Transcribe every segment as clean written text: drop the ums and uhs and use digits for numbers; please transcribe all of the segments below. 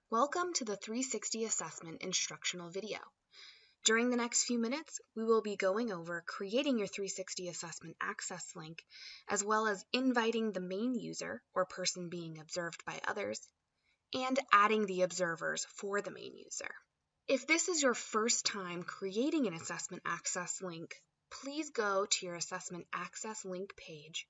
Welcome to the 360 Assessment instructional video. During the next few minutes, we will be going over creating your 360 Assessment access link, as well as inviting the main user or person being observed by others, and adding the observers for the main user. If this is your first time creating an assessment access link, please go to your assessment access link page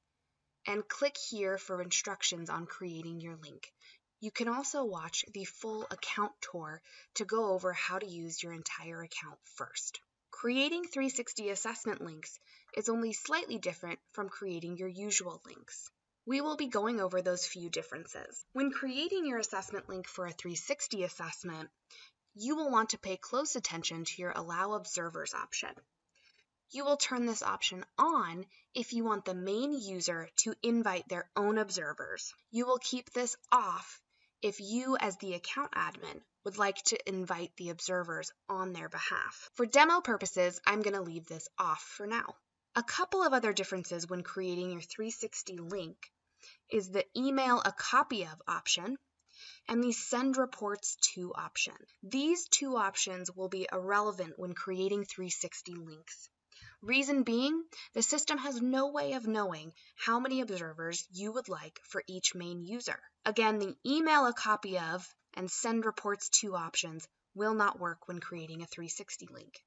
and click here for instructions on creating your link. You can also watch the full account tour to go over how to use your entire account first. Creating 360 assessment links is only slightly different from creating your usual links. We will be going over those few differences. When creating your assessment link for a 360 assessment, you will want to pay close attention to your Allow Observers option. You will turn this option on if you want the main user to invite their own observers. You will keep this off if you, as the account admin, would like to invite the observers on their behalf. For demo purposes, I'm going to leave this off for now. A couple of other differences when creating your 360 link is the Email a Copy of option and the Send Reports to option. These two options will be irrelevant when creating 360 links. Reason being, the system has no way of knowing how many observers you would like for each main user. Again, the Email a Copy of and Send Reports to options will not work when creating a 360 link.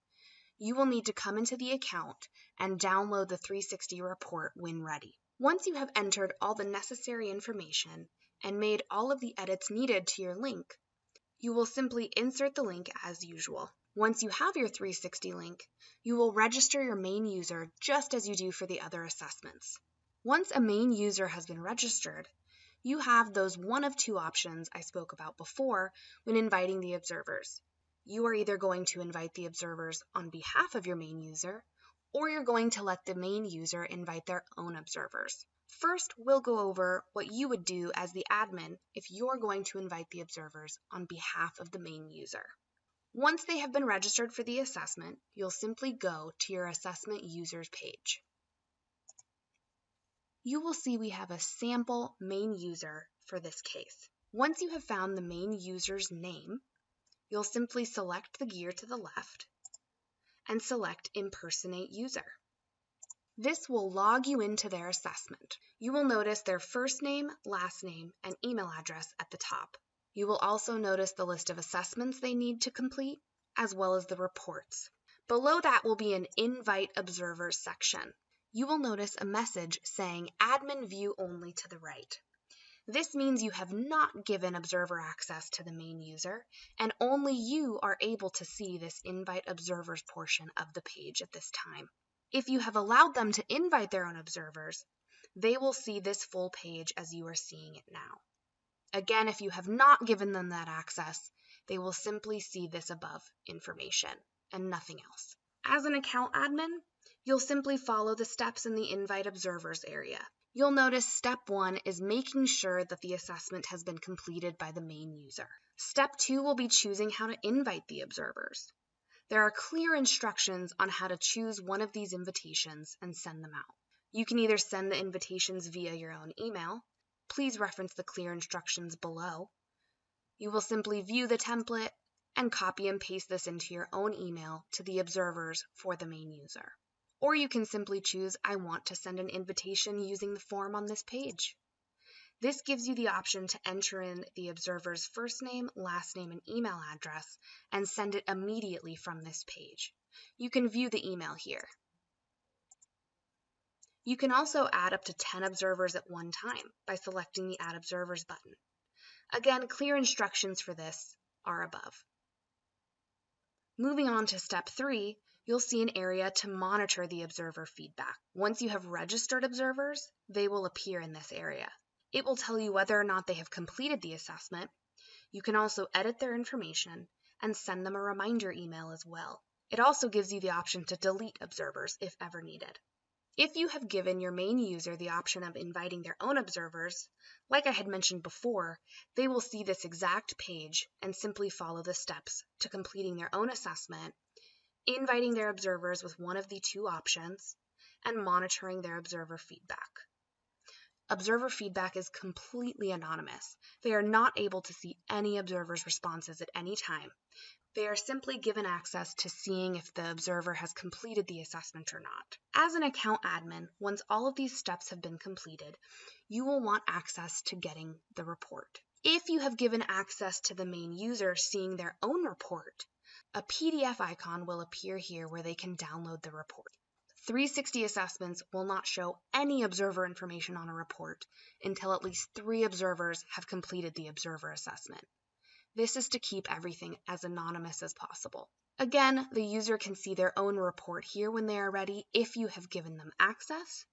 You will need to come into the account and download the 360 report when ready. Once you have entered all the necessary information and made all of the edits needed to your link, you will simply insert the link as usual. Once you have your 360 link, you will register your main user just as you do for the other assessments. Once a main user has been registered, you have those one of two options I spoke about before when inviting the observers. You are either going to invite the observers on behalf of your main user, or you're going to let the main user invite their own observers. First, we'll go over what you would do as the admin if you're going to invite the observers on behalf of the main user. Once they have been registered for the assessment, you'll simply go to your assessment users page. You will see we have a sample main user for this case. Once you have found the main user's name, you'll simply select the gear to the left and select Impersonate User. This will log you into their assessment. You will notice their first name, last name, and email address at the top. You will also notice the list of assessments they need to complete, as well as the reports. Below that will be an Invite Observers section. You will notice a message saying Admin View Only to the right. This means you have not given observer access to the main user, and only you are able to see this Invite Observers portion of the page at this time. If you have allowed them to invite their own observers, they will see this full page as you are seeing it now. Again, if you have not given them that access, they will simply see this above information and nothing else. As an account admin, you'll simply follow the steps in the Invite Observers area. You'll notice step 1 is making sure that the assessment has been completed by the main user. Step 2 will be choosing how to invite the observers. There are clear instructions on how to choose one of these invitations and send them out. You can either send the invitations via your own email. Please reference the clear instructions below. You will simply view the template and copy and paste this into your own email to the observers for the main user. Or you can simply choose, I want to send an invitation using the form on this page. This gives you the option to enter in the observer's first name, last name, and email address and send it immediately from this page. You can view the email here. You can also add up to 10 observers at one time by selecting the Add Observers button. Again, clear instructions for this are above. Moving on to step 3, you'll see an area to monitor the observer feedback. Once you have registered observers, they will appear in this area. It will tell you whether or not they have completed the assessment. You can also edit their information and send them a reminder email as well. It also gives you the option to delete observers if ever needed. If you have given your main user the option of inviting their own observers, like I had mentioned before, they will see this exact page and simply follow the steps to completing their own assessment, inviting their observers with one of the two options, and monitoring their observer feedback. observer feedback is completely anonymous. They are not able to see any observer's responses at any time. They are simply given access to seeing if the observer has completed the assessment or not. As an account admin, once all of these steps have been completed, you will want access to getting the report. If you have given access to the main user seeing their own report, a PDF icon will appear here where they can download the report. 360 assessments will not show any observer information on a report until at least 3 observers have completed the observer assessment. This is to keep everything as anonymous as possible. Again, the user can see their own report here when they are ready if you have given them access,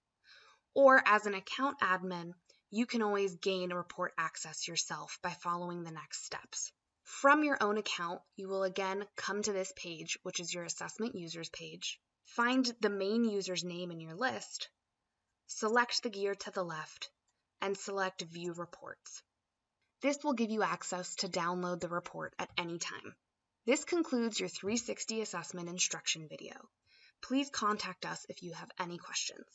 or as an account admin, you can always gain report access yourself by following the next steps. From your own account, you will again come to this page, which is your assessment users page, find the main user's name in your list, select the gear to the left, and select View Reports. This will give you access to download the report at any time. This concludes your 360 assessment instruction video. Please contact us if you have any questions.